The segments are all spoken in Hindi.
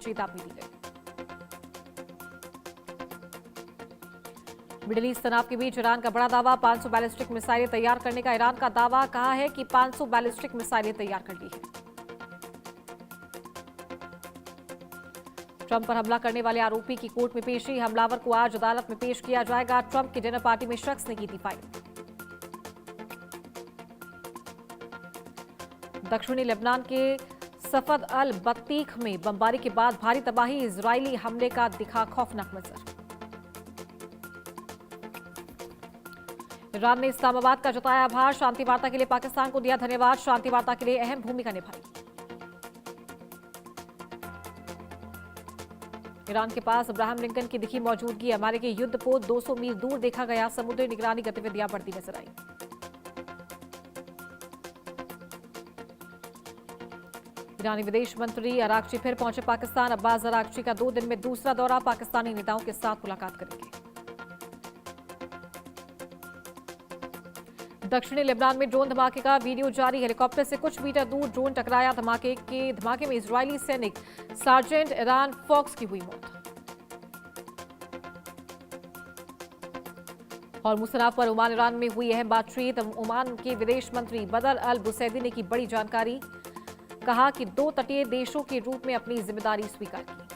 चेतावनी दी गई। मिडिल ईस्ट तनाव के बीच ईरान का बड़ा दावा, 500 बैलिस्टिक मिसाइलें तैयार करने का ईरान का दावा। कहा है कि 500 बैलिस्टिक मिसाइलें तैयार कर ली है। ट्रंप पर हमला करने वाले आरोपी की कोर्ट में पेशी, हमलावर को आज अदालत में पेश किया जाएगा। ट्रंप की डिनर पार्टी में शख्स ने की थी फायरिंग। दक्षिणी लेबनान के सफद अल बत्तीख में बमबारी के बाद भारी तबाही, इजरायली हमले का दिखा खौफनाक मंजर। ईरान ने इस्लामाबाद का जताया आभार, शांति वार्ता के लिए पाकिस्तान को दिया धन्यवाद, शांति वार्ता के लिए अहम भूमिका निभाई। ईरान के पास अब्राहम लिंकन की दिखी मौजूदगी, अमेरिकी युद्धपोत 200 मील दूर देखा गया, समुद्री निगरानी गतिविधियां बढ़ती नजर आई। ईरानी विदेश मंत्री अरागची फिर पहुंचे पाकिस्तान, अब्बास अरागची का 2 दिन में दूसरा दौरा, पाकिस्तानी नेताओं के साथ मुलाकात करेंगे। दक्षिणी लेबनान में ड्रोन धमाके का वीडियो जारी, हेलीकॉप्टर से कुछ मीटर दूर ड्रोन टकराया, धमाके में इजरायली सैनिक सार्जेंट इरान फॉक्स की हुई मौत। और मुसनाफ पर ओमान ईरान में हुई अहम बातचीत, ओमान के विदेश मंत्री बदर अल बुसैदी ने की बड़ी जानकारी, कहा कि 2 तटीय देशों के रूप में अपनी जिम्मेदारी स्वीकार की।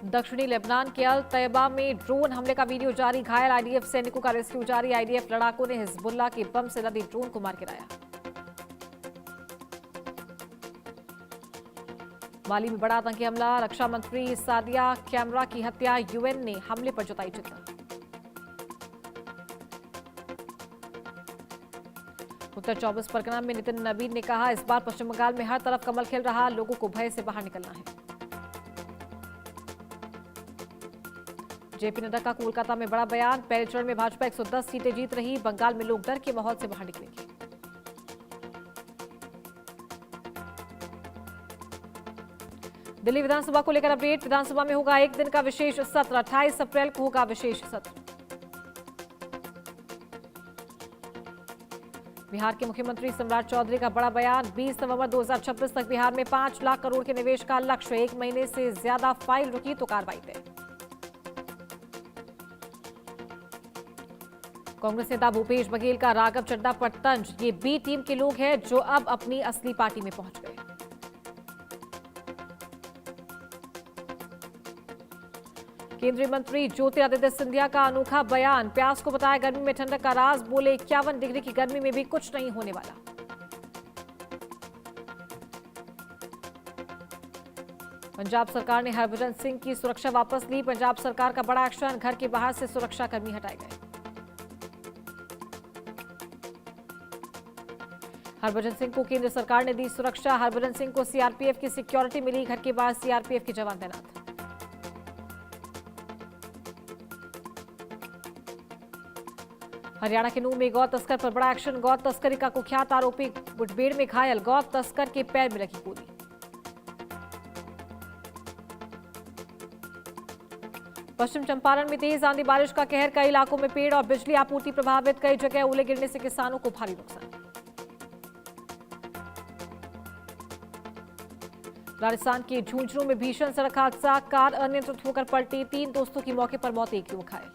दक्षिणी लेबनान के अल तैयबा में ड्रोन हमले का वीडियो जारी, घायल आईडीएफ सैनिकों का रेस्क्यू जारी, आईडीएफ लड़ाकों ने हिजबुल्लाह के बम से लदे ड्रोन को मार गिराया। माली में बड़ा आतंकी हमला, रक्षा मंत्री सादिया कैमरा की हत्या, यूएन ने हमले पर जताई चिंता। उत्तर 24 परगना में नितिन नवीन ने कहा, इस बार पश्चिम बंगाल में हर तरफ कमल खिल रहा, लोगों को भय से बाहर निकलना है। जेपी नड्डा का कोलकाता में बड़ा बयान, पहले चरण में भाजपा 110 सीटें जीत रही, बंगाल में लोग डर के माहौल से बाहर निकलेंगे। दिल्ली विधानसभा को लेकर अपडेट, विधानसभा में होगा 1 दिन का विशेष सत्र, 28 अप्रैल को होगा विशेष सत्र। बिहार के मुख्यमंत्री सम्राट चौधरी का बड़ा बयान, 20 नवंबर 2026 तक बिहार में 5 लाख करोड़ के निवेश का लक्ष्य, 1 महीने से ज्यादा फाइल रुकी तो कार्रवाई तय। कांग्रेस नेता भूपेश बघेल का राघव चड्ढा पर तंज, ये बी टीम के लोग हैं जो अब अपनी असली पार्टी में पहुंच गए। केंद्रीय मंत्री ज्योतिरादित्य सिंधिया का अनोखा बयान, प्यास को बताया गर्मी में ठंडक का राज, बोले 51 डिग्री की गर्मी में भी कुछ नहीं होने वाला। पंजाब सरकार ने हरभजन सिंह की सुरक्षा वापस ली, पंजाब सरकार का बड़ा एक्शन, घर के बाहर से सुरक्षा कर्मी हटाए गए। हरभजन सिंह को केंद्र सरकार ने दी सुरक्षा, हरभजन सिंह को सीआरपीएफ की सिक्योरिटी मिली, घर के बाहर सीआरपीएफ के जवान तैनात। हरियाणा के नूंह में गौ तस्कर पर बड़ा एक्शन, गौ तस्करी का कुख्यात आरोपी मुठभेड़ में घायल, गौ तस्कर के पैर में लगी गोली। पश्चिम चंपारण में तेज आंधी बारिश का कहर, कई इलाकों में पेड़ और बिजली आपूर्ति प्रभावित, कई जगह ओले गिरने से किसानों को भारी नुकसान। राजस्थान के झुंझुनू में भीषण सड़क हादसा, कार अनियंत्रित होकर पलटी, 3 दोस्तों की मौके पर मौत, 1 युवक घायल।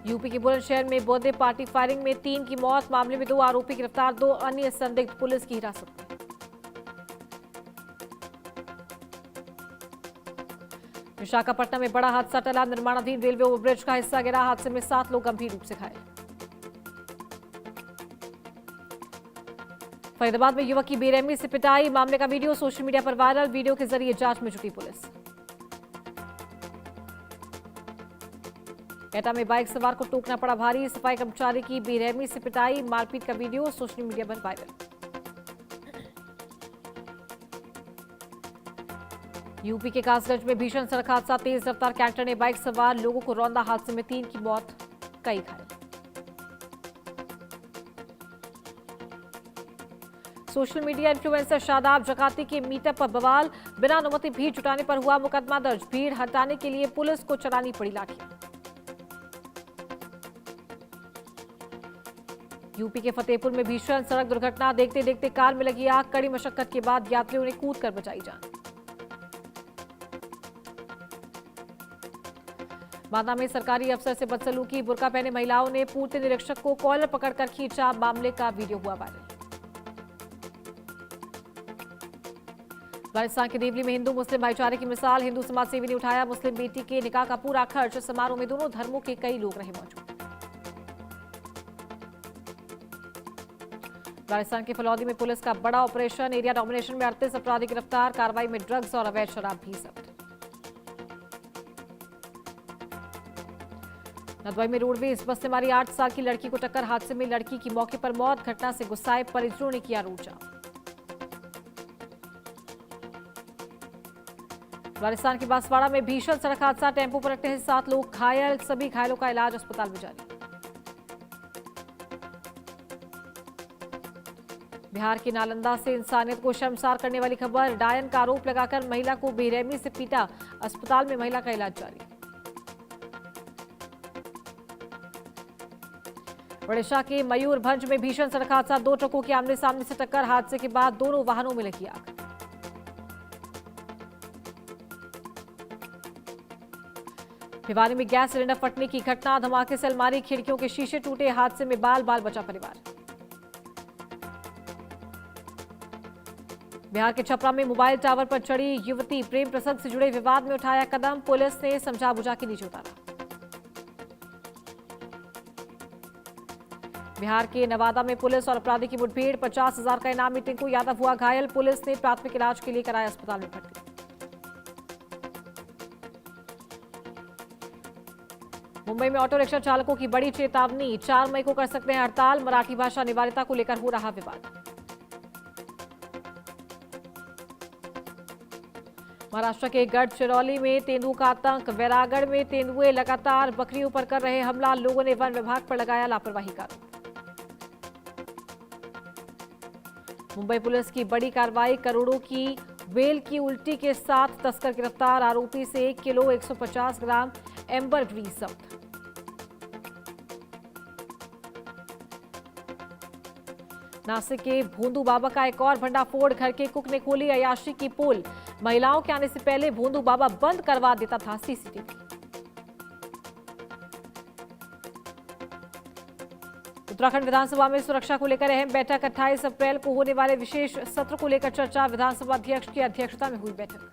यूपी के बुलंदशहर में बर्थडे पार्टी फायरिंग में 3 की मौत, मामले में 2 आरोपी गिरफ्तार, 2 अन्य संदिग्ध पुलिस की हिरासत में। विशाखापट्टनम में बड़ा हादसा टला, निर्माणाधीन रेलवे ओवरब्रिज का हिस्सा गिरा, हादसे में 7 लोग गंभीर रूप से घायल। फरीदाबाद में युवक की बेरहमी से पिटाई, मामले का वीडियो सोशल मीडिया पर वायरल, वीडियो के जरिए जांच में जुटी पुलिस। एटा में बाइक सवार को टोकना पड़ा भारी, सफाई कर्मचारी की बेरहमी से पिटाई, मारपीट का वीडियो सोशल मीडिया पर वायरल। यूपी के कासगंज में भीषण सड़क हादसा, तेज रफ्तार कैंटर ने बाइक सवार लोगों को रौंदा, हादसे में 3 की मौत, कई घायल। सोशल मीडिया इन्फ्लुएंसर शादाब जकाती के मीटअप पर बवाल, बिना अनुमति भीड़ जुटाने पर हुआ मुकदमा दर्ज, भीड़ हटाने के लिए पुलिस को चलानी पड़ी लाठियां। यूपी के फतेहपुर में भीषण सड़क दुर्घटना, देखते देखते कार में लगी आग, कड़ी मशक्कत के बाद यात्रियों ने कूदकर बचाई जान। बांदा में सरकारी अफसर से बदसलूकी, बुर्का पहने महिलाओं ने पूर्ति निरीक्षक को कॉलर पकड़कर खींचा, मामले का वीडियो हुआ वायरल। राजस्थान के देवली में हिंदू मुस्लिम भाईचारे की मिसाल, हिंदू समाज सेवी ने उठाया मुस्लिम बेटी के निकाह का पूरा खर्च, समारोह में दोनों धर्मों के कई लोग रहे मौजूद। राजस्थान के फलौदी में पुलिस का बड़ा ऑपरेशन, एरिया डोमिनेशन में 38 अपराधी गिरफ्तार, कार्रवाई में ड्रग्स और अवैध शराब भी जब्त। नदवाई में रोडवेज बस ने मारी 8 साल की लड़की को टक्कर, हादसे में लड़की की मौके पर मौत, घटना से गुस्साए परिजनों ने किया रोड जाम। राजस्थान के बांसवाड़ा में भीषण सड़क हादसा, टेंपो पलटने से 7 लोग घायल, सभी घायलों का इलाज अस्पताल में जारी। बिहार की नालंदा से इंसानियत को शर्मसार करने वाली खबर, डायन का आरोप लगाकर महिला को बेरहमी से पीटा, अस्पताल में महिला का इलाज जारी। ओडिशा के मयूरभंज में भीषण सड़क हादसा, 2 ट्रकों की आमने सामने से टक्कर, हादसे के बाद दोनों वाहनों में लगी आग। भिवानी में गैस सिलेंडर फटने की घटना, धमाके से अलमारी खिड़कियों के शीशे टूटे, हादसे में बाल बाल बचा परिवार। बिहार के छपरा में मोबाइल टावर पर चढ़ी युवती, प्रेम प्रसंग से जुड़े विवाद में उठाया कदम, पुलिस ने समझा बुझा के नीचे उतारा। बिहार के नवादा में पुलिस और अपराधी की मुठभेड़, 50,000 का इनामी टिंकू यादव हुआ घायल, पुलिस ने प्राथमिक इलाज के लिए कराया अस्पताल में भर्ती। मुंबई में ऑटो रिक्शा चालकों की बड़ी चेतावनी, 4 मई को कर सकते हैं हड़ताल, मराठी भाषा अनिवार्यता को लेकर हो रहा विवाद। महाराष्ट्र के गढ़चिरौली में तेंदुओं का आतंक, वैरागढ़ में तेंदुए लगातार बकरियों पर कर रहे हमला, लोगों ने वन विभाग पर लगाया लापरवाही का आरोप। मुंबई पुलिस की बड़ी कार्रवाई, करोड़ों की वेल की उल्टी के साथ तस्कर गिरफ्तार, आरोपी से 1 किलो 150 ग्राम एम्बर ग्रीस जब्त। नासिक के भोंदू बाबा का एक और भंडाफोड़, घर के कुक ने खोली अयाशी की पोल, महिलाओं के आने से पहले भोंदू बाबा बंद करवा देता था सीसीटीवी। उत्तराखंड विधानसभा में सुरक्षा को लेकर अहम बैठक, 28 अप्रैल को होने वाले विशेष सत्र को लेकर चर्चा, विधानसभा अध्यक्ष की अध्यक्षता में हुई बैठक।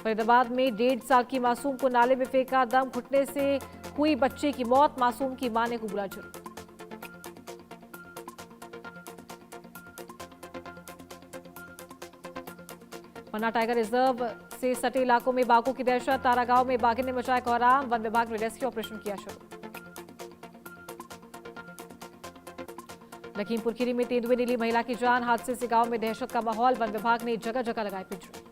फरीदाबाद में 1.5 साल की मासूम को नाले में फेंका, दम घुटने से हुई बच्चे की मौत, मासूम की मां ने कबूला जुर्म। पन्ना टाइगर रिजर्व से सटे इलाकों में बाघों की दहशत, तारागांव में बाघिन ने मचाया कोहराम, वन विभाग ने रेस्क्यू ऑपरेशन किया शुरू। लखीमपुर खीरी में तेंदुए ने ली महिला की जान, हादसे से गांव में दहशत का माहौल, वन विभाग ने जगह जगह लगाए पिंजरे।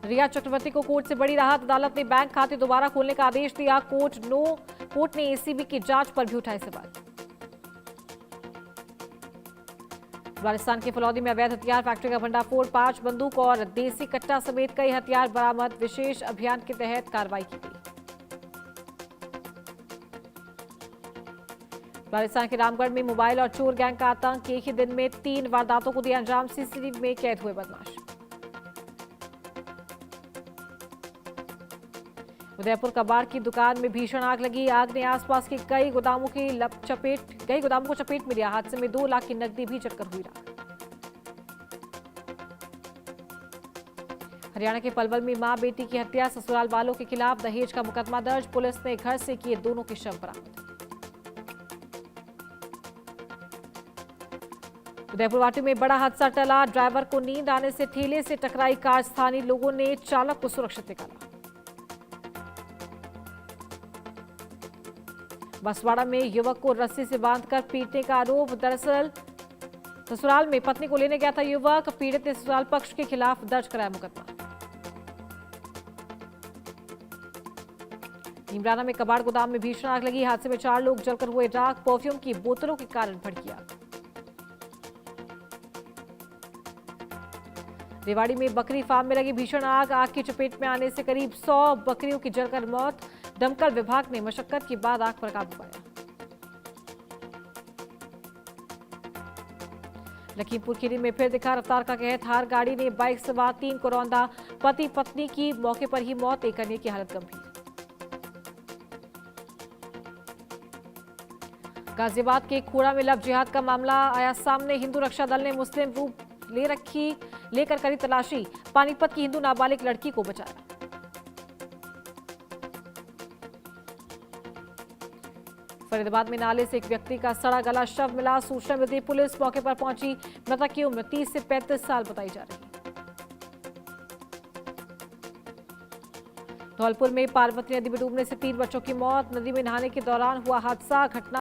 रिया चक्रवर्ती को कोर्ट से बड़ी राहत, अदालत ने बैंक खाते दोबारा खोलने का आदेश दिया, कोर्ट ने एसीबी की जांच पर भी उठाए सवाल। राजस्थान के फलौदी में अवैध हथियार फैक्ट्री का भंडाफोड़, 5 बंदूक और देसी कट्टा समेत कई हथियार बरामद, विशेष अभियान के तहत कार्रवाई की गई। राजस्थान के रामगढ़ में मोबाइल और चोर गैंग का आतंक, एक ही दिन में 3 वारदातों को दिया अंजाम, सीसीटीवी में कैद हुए बदमाश। उदयपुर कबाड़ की दुकान में भीषण आग लगी, आग ने आसपास के कई गोदामों को चपेट में लिया, हादसे में 2 लाख की नकदी भी जलकर हुई राख। हरियाणा के पलवल में मां बेटी की हत्या, ससुराल वालों के खिलाफ दहेज का मुकदमा दर्ज, पुलिस ने घर से किए दोनों के शव बरामद। उदयपुर वाटी में बड़ा हादसा टला, ड्राइवर को नींद आने से ठेले से टकराई कार, स्थानीय लोगों ने चालक को सुरक्षित निकाला। बसवाड़ा में युवक को रस्सी से बांधकर पीटने का आरोप, दरअसल ससुराल में पत्नी को लेने गया था युवक, पीड़ित ने ससुराल पक्ष के खिलाफ दर्ज कराया मुकदमा। इमराना में कबाड़ गोदाम में भीषण आग लगी, हादसे में 4 लोग जलकर हुए राख, परफ्यूम की बोतलों के कारण भड़की आग। रेवाड़ी में बकरी फार्म में लगी भीषण आग की चपेट में आने से करीब 100 बकरियों की जलकर मौत। दमकल विभाग ने मशक्कत के बाद आग पर काबू पाया। लखीमपुर खीरी में फिर दिखा रफ्तार का कहर। थार गाड़ी ने बाइक सवार 3 को रौंदा। पति पत्नी की मौके पर ही मौत, एक अन्य की हालत गंभीर। गाजियाबाद के खोड़ा में लव जिहाद का मामला आया सामने। हिंदू रक्षा दल ने मुस्लिम रूप लेकर करी तलाशी। पानीपत की हिंदू नाबालिग लड़की को बचाया। फरीदाबाद में नाले से एक व्यक्ति का सड़ा गला शव मिला। सूचना मिलती पुलिस मौके पर पहुंची। मृतक की उम्र 30 से 35 साल बताई जा रही है। धौलपुर में पार्वती नदी में डूबने से 3 बच्चों की मौत। नदी में नहाने के दौरान हुआ हादसा। घटना